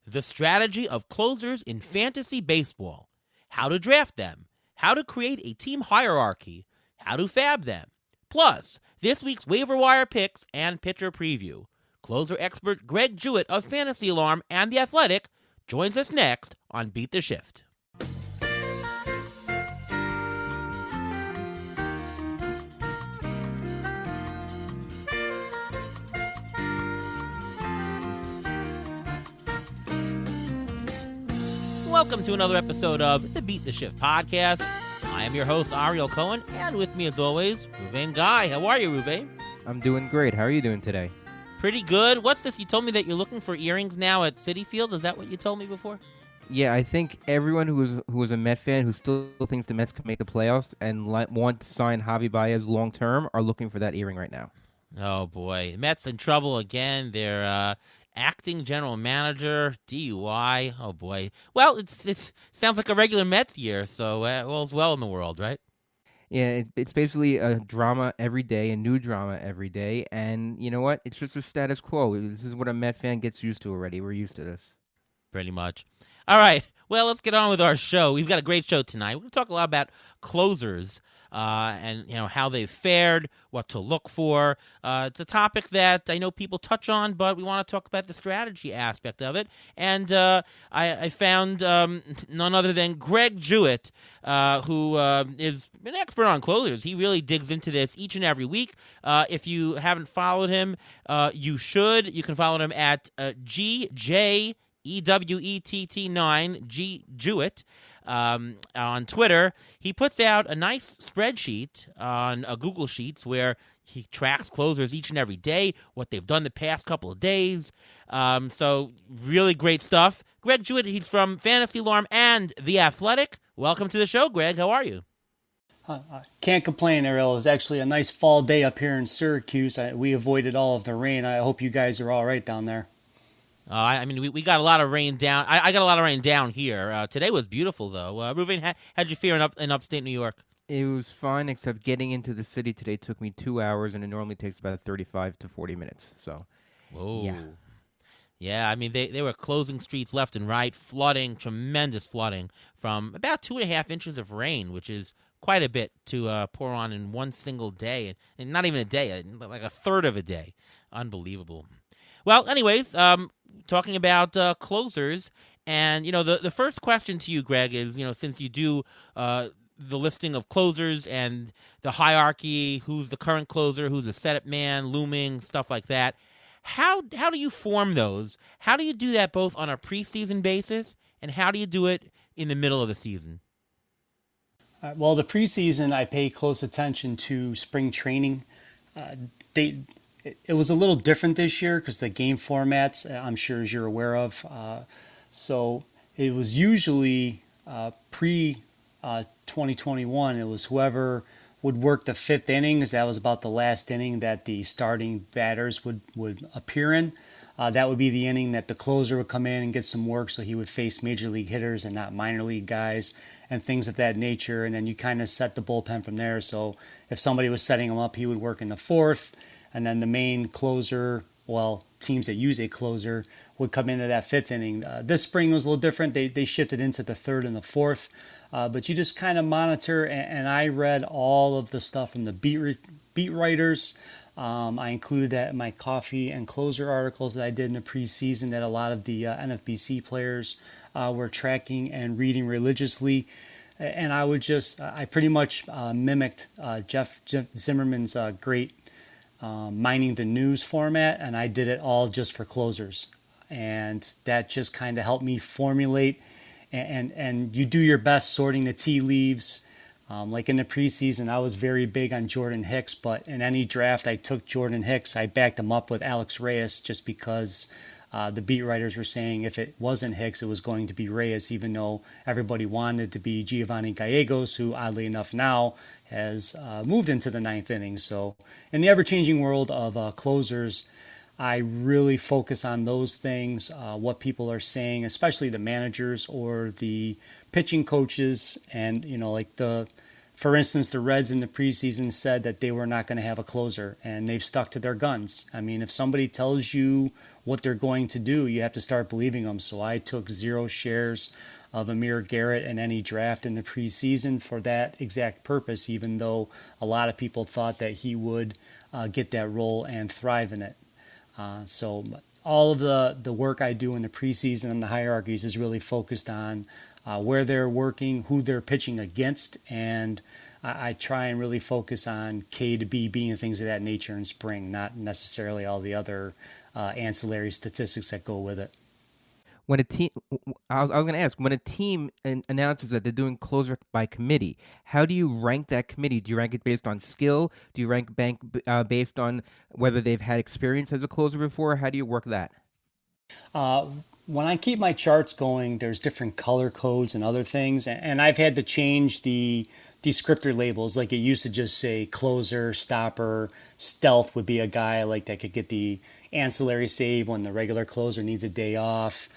the strategy of closers in fantasy baseball, how to draft them, how to create a team hierarchy, how to fab them. Plus, this week's waiver wire picks and pitcher preview. Closer expert Greg Jewett of Fantasy Alarm and The Athletic joins us next on Beat the Shift. Welcome to another episode of the Beat the Shift podcast. I am your host, Ariel Cohen, and with me as always, Ruvain Guy. How are you, Ruvain? I'm doing great. How are you doing today? Pretty good. What's this? You told me that you're looking for earrings now at Citi Field. Is that what you told me before? Yeah, I think everyone who was a Met fan who still thinks the Mets can make the playoffs and want to sign Javi Baez long term are looking for that earring right now. Oh, boy. Mets in trouble again. They're acting general manager, DUI. Oh, boy. Well, it sounds like a regular Mets year, so all's well in the world, right? Yeah, it's basically a drama every day, a new drama every day, and you know what? It's just a status quo. This is what a Met fan gets used to already. We're used to this. Pretty much. All right. Well, let's get on with our show. We've got a great show tonight. We're going to talk a lot about closers and how they've fared, what to look for. It's a topic that I know people touch on, but we want to talk about the strategy aspect of it. And I found none other than Greg Jewett, who is an expert on closers. He really digs into this each and every week. If you haven't followed him, you should. You can follow him at GJEWETT9, G Jewett, on Twitter. He puts out a nice spreadsheet on Google Sheets where he tracks closers each and every day, what they've done the past couple of days. So really great stuff. Greg Jewett, he's from Fantasy Alarm and The Athletic. Welcome to the show, Greg. How are you? Can't complain, Ariel. It was actually a nice fall day up here in Syracuse. We avoided all of the rain. I hope you guys are all right down there. I mean, we got a lot of rain down. I got a lot of rain down here. Today was beautiful, though. Ruvain, how'd you feel in upstate New York? It was fun, except getting into the city today took me 2 hours, and it normally takes about 35 to 40 minutes. So, whoa. Yeah, I mean, they were closing streets left and right, flooding, tremendous flooding from about 2.5 inches of rain, which is quite a bit to pour on in one single day, and not even a day, like a third of a day. Unbelievable. Well, anyways, talking about closers, and, the first question to you, Greg, is, since you do the listing of closers and the hierarchy, who's the current closer, who's the setup man, looming, stuff like that, how do you form those? How do you do that both on a preseason basis, and how do you do it in the middle of the season? Well, the preseason, I pay close attention to spring training. It was a little different this year because the game formats, I'm sure as you're aware of. So it was usually pre-2021, it was whoever would work the fifth inning, because that was about the last inning that the starting batters would appear in. That would be the inning that the closer would come in and get some work, so he would face major league hitters and not minor league guys and things of that nature. And then you kind of set the bullpen from there. So if somebody was setting him up, he would work in the fourth. And then the main closer, teams that use a closer, would come into that fifth inning. This spring was a little different. They shifted into the third and the fourth. But you just kind of monitor, and I read all of the stuff from the beat writers. I included that in my coffee and closer articles that I did in the preseason that a lot of the NFBC players were tracking and reading religiously. And I pretty much mimicked Jeff Zimmerman's great mining the news format, and I did it all just for closers. And that just kind of helped me formulate, and you do your best sorting the tea leaves. Like in the preseason, I was very big on Jordan Hicks, but in any draft I took Jordan Hicks, I backed him up with Alex Reyes just because the beat writers were saying if it wasn't Hicks, it was going to be Reyes, even though everybody wanted it to be Giovanni Gallegos, who oddly enough now has moved into the ninth inning. So in the ever-changing world of closers, I really focus on those things, what people are saying, especially the managers or the pitching coaches, and like the For instance, the Reds in the preseason said that they were not going to have a closer, and they've stuck to their guns. I mean, if somebody tells you what they're going to do, you have to start believing them. So I took 0 shares of Amir Garrett in any draft in the preseason for that exact purpose, even though a lot of people thought that he would get that role and thrive in it. So all of the work I do in the preseason and the hierarchies is really focused on where they're working, who they're pitching against, and I try and really focus on K to B and things of that nature in spring, not necessarily all the other ancillary statistics that go with it. When a team, I was going to ask, when a team announces that they're doing closer by committee, how do you rank that committee? Do you rank it based on skill? Do you rank based on whether they've had experience as a closer before? How do you work that? When I keep my charts going, there's different color codes and other things, and I've had to change the descriptor labels. Like it used to just say closer, stopper, stealth would be a guy like that could get the ancillary save when the regular closer needs a day off,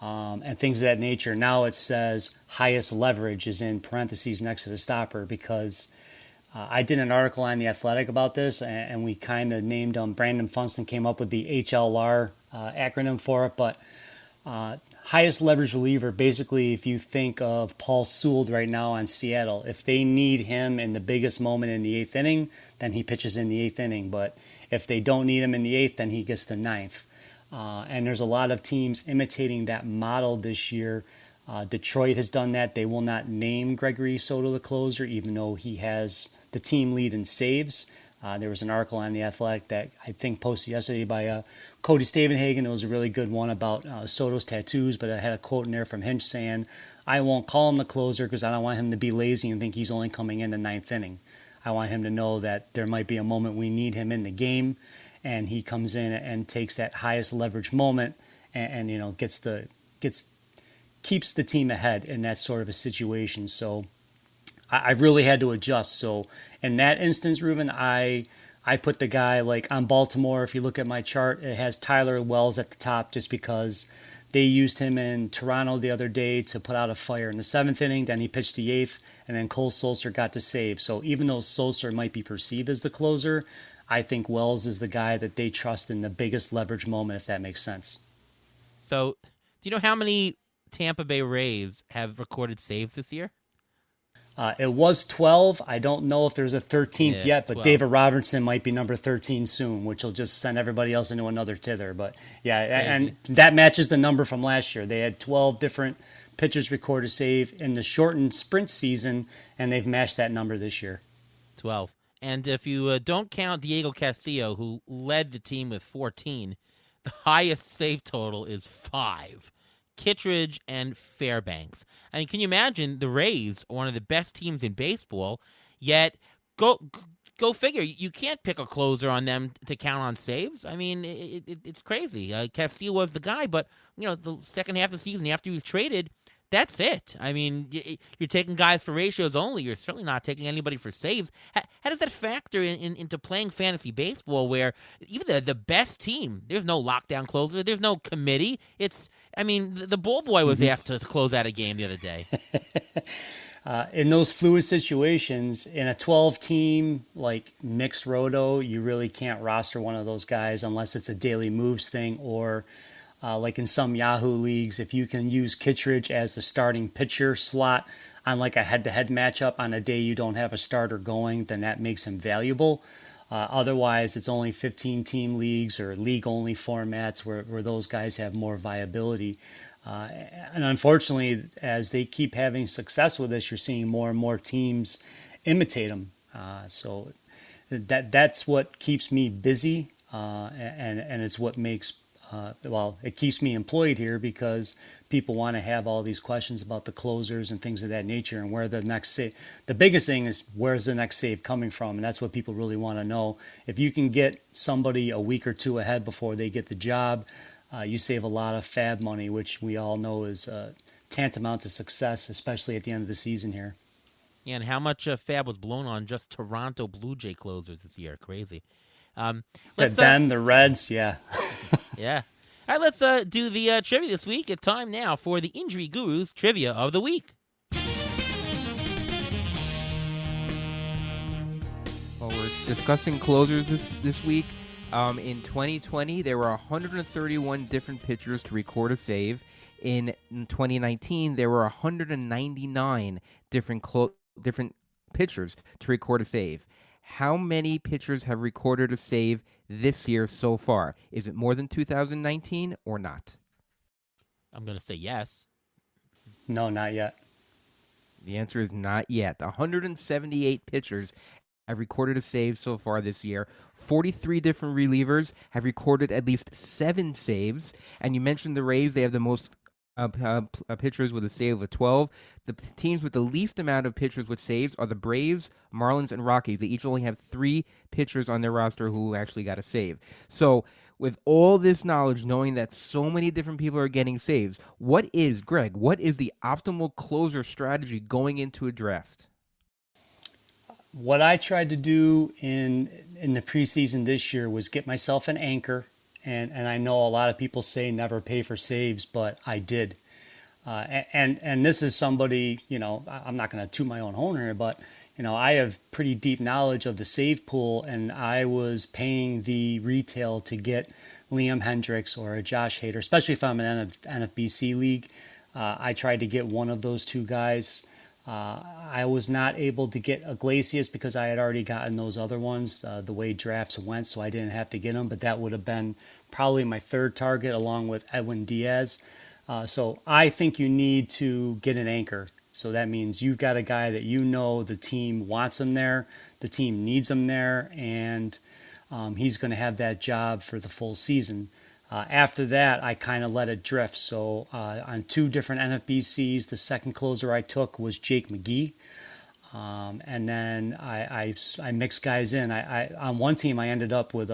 and things of that nature. Now it says highest leverage is in parentheses next to the stopper because I did an article on The Athletic about this, and we kind of named Brandon Funston came up with the HLR acronym for it, but highest leverage reliever, basically, if you think of Paul Sewell right now on Seattle, if they need him in the biggest moment in the 8th inning, then he pitches in the 8th inning. But if they don't need him in the 8th, then he gets the 9th. And there's a lot of teams imitating that model this year. Detroit has done that. They will not name Gregory Soto the closer, even though he has the team lead in saves. There was an article on The Athletic that I think posted yesterday by Cody Stavenhagen. It was a really good one about Soto's tattoos, but I had a quote in there from Hinch saying, I won't call him the closer because I don't want him to be lazy and think he's only coming in the 9th inning. I want him to know that there might be a moment we need him in the game, and he comes in and takes that highest leverage moment and you know keeps the team ahead in that sort of a situation. So I really had to adjust. So in that instance, Ruben, I put the guy like on Baltimore. If you look at my chart, it has Tyler Wells at the top just because they used him in Toronto the other day to put out a fire in the 7th inning. Then he pitched the 8th, and then Cole Sulser got to save. So even though Sulser might be perceived as the closer, I think Wells is the guy that they trust in the biggest leverage moment, if that makes sense. So do you know how many Tampa Bay Rays have recorded saves this year? It was 12. I don't know if there's a 13th yet, but 12. David Robertson might be number 13 soon, which will just send everybody else into another tither. But yeah, and that matches the number from last year. They had 12 different pitchers record a save in the shortened sprint season, and they've matched that number this year. 12. And if you don't count Diego Castillo, who led the team with 14, the highest save total is 5. Kittredge and Fairbanks. I mean, can you imagine the Rays are one of the best teams in baseball, yet go figure, you can't pick a closer on them to count on saves. I mean, it's crazy. Castillo was the guy, but you know, the second half of the season after he was traded, that's it. I mean, you're taking guys for ratios only. You're certainly not taking anybody for saves. How does that factor into playing fantasy baseball where even the best team, there's no lockdown closer, there's no committee. The ball boy was asked to close out a game the other day. In those fluid situations, in a 12-team like mixed roto, you really can't roster one of those guys unless it's a daily moves thing or like in some Yahoo leagues, if you can use Kittredge as a starting pitcher slot on like a head-to-head matchup on a day you don't have a starter going, then that makes him valuable. Otherwise, it's only 15-team leagues or league-only formats where those guys have more viability. And unfortunately, as they keep having success with this, you're seeing more and more teams imitate them. So that's what keeps me busy, and it's what makes it keeps me employed here because people want to have all these questions about the closers and things of that nature and where the next save. The biggest thing is where's the next save coming from, and that's what people really want to know. If you can get somebody a week or two ahead before they get the job, you save a lot of fab money, which we all know is tantamount to success, especially at the end of the season here. And how much fab was blown on just Toronto Blue Jay closers this year? Crazy. The Reds, yeah. Yeah. All right, let's do the trivia this week. It's time now for the Injury Gurus Trivia of the Week. Discussing closers this week. In 2020, there were 131 different pitchers to record a save. In 2019, there were 199 different pitchers to record a save. How many pitchers have recorded a save this year so far? Is it more than 2019 or not? I'm going to say yes. No, not yet. The answer is not yet. 178 pitchers have recorded a save so far this year. 43 different relievers have recorded at least 7 saves. And you mentioned the Rays. They have the most pitchers with a save of 12. The teams with the least amount of pitchers with saves are the Braves, Marlins, and Rockies. They each only have 3 pitchers on their roster who actually got a save. So with all this knowledge, knowing that so many different people are getting saves, what is the optimal closer strategy going into a draft? What I tried to do in the preseason this year was get myself an anchor. And I know a lot of people say never pay for saves, but I did. And this is somebody, I'm not going to toot my own horn here, but, I have pretty deep knowledge of the save pool, and I was paying the retail to get Liam Hendricks or a Josh Hader, especially if I'm in an NFBC league. I tried to get one of those 2 guys. I was not able to get Iglesias because I had already gotten those other ones the way drafts went, so I didn't have to get them. But that would have been probably my 3rd target along with Edwin Diaz. So I think you need to get an anchor. So that means you've got a guy that the team wants him there, the team needs him there, and he's going to have that job for the full season. After that, I kind of let it drift. So on 2 different NFBCs, the second closer I took was Jake McGee. And then I mixed guys in. I on one team, I ended up with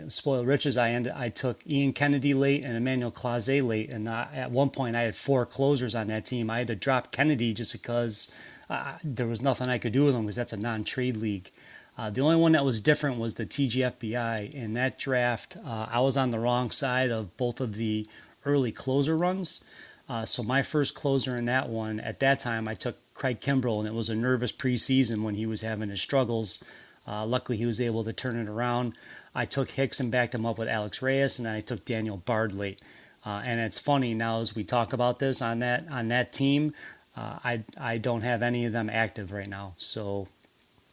spoiled riches. I took Ian Kennedy late and Emmanuel Clase late. And at one point, I had 4 closers on that team. I had to drop Kennedy just because there was nothing I could do with him because that's a non-trade league. The only one that was different was the TGFBI. In that draft, I was on the wrong side of both of the early closer runs. So my first closer in that one, at that time, I took Craig Kimbrell, and it was a nervous preseason when he was having his struggles. Luckily, he was able to turn it around. I took Hicks and backed him up with Alex Reyes, and then I took Daniel Bard late. And it's funny now as we talk about this on that team, I don't have any of them active right now. So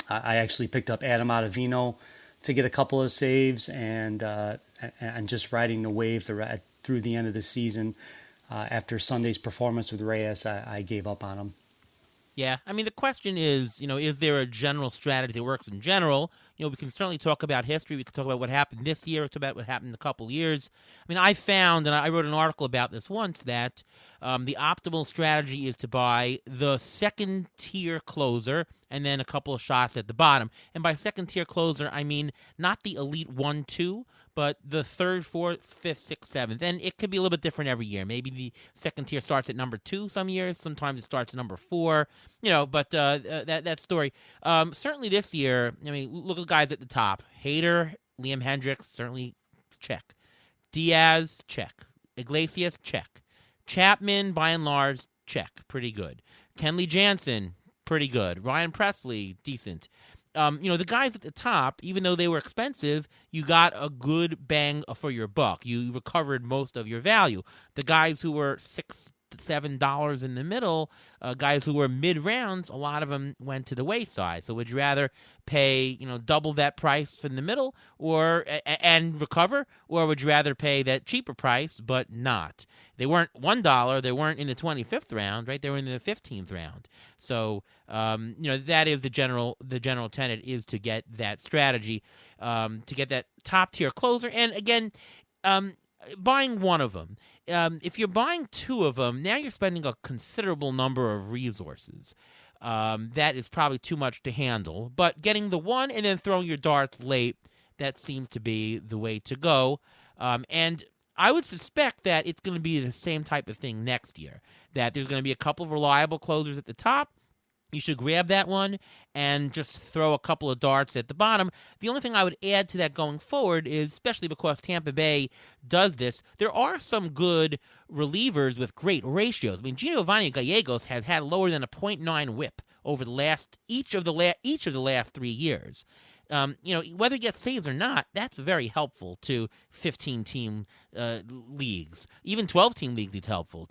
I actually picked up Adam Ottavino to get a couple of saves, and just riding the wave through the end of the season. After Sunday's performance with Reyes, I gave up on him. Yeah, I mean, the question is, is there a general strategy that works in general? We can certainly talk about history. We can talk about what happened this year, talk about what happened in a couple years. I mean, I found, and I wrote an article about this once, that the optimal strategy is to buy the second-tier closer and then a couple of shots at the bottom. And by second-tier closer, I mean not the elite 1, 2, but the 3rd, 4th, 5th, 6th, 7th. And it could be a little bit different every year. Maybe the second tier starts at number 2 some years. Sometimes it starts at number 4. But that story. Certainly this year, I mean, look at the guys at the top. Hader, Liam Hendricks, certainly check. Diaz, check. Iglesias, check. Chapman, by and large, check. Pretty good. Kenley Jansen, pretty good. Ryan Presley, decent. The guys at the top, even though they were expensive, you got a good bang for your buck. You recovered most of your value. The guys who were $6 to $7 in the middle, guys who were mid rounds, a lot of them went to the wayside. So would you rather pay, double that price from the middle and recover, or would you rather pay that cheaper price but not? They weren't $1. They weren't in the 25th round, right? They were in the 15th round. So that is the general tenet, is to get that strategy, to get that top tier closer. And again, buying one of them. If you're buying 2 of them, now you're spending a considerable number of resources. That is probably too much to handle. But getting the one and then throwing your darts late, that seems to be the way to go. And I would suspect that it's going to be the same type of thing next year, that there's going to be a couple of reliable closers at the top. You should grab that one and just throw a couple of darts at the bottom. The only thing I would add to that going forward is, especially because Tampa Bay does this, there are some good relievers with great ratios. I mean, Giovanni Gallegos has had lower than a .9 whip over each of the last 3 years. whether he gets saves or not, that's very helpful to 15-team leagues. Even 12-team leagues, it's helpful.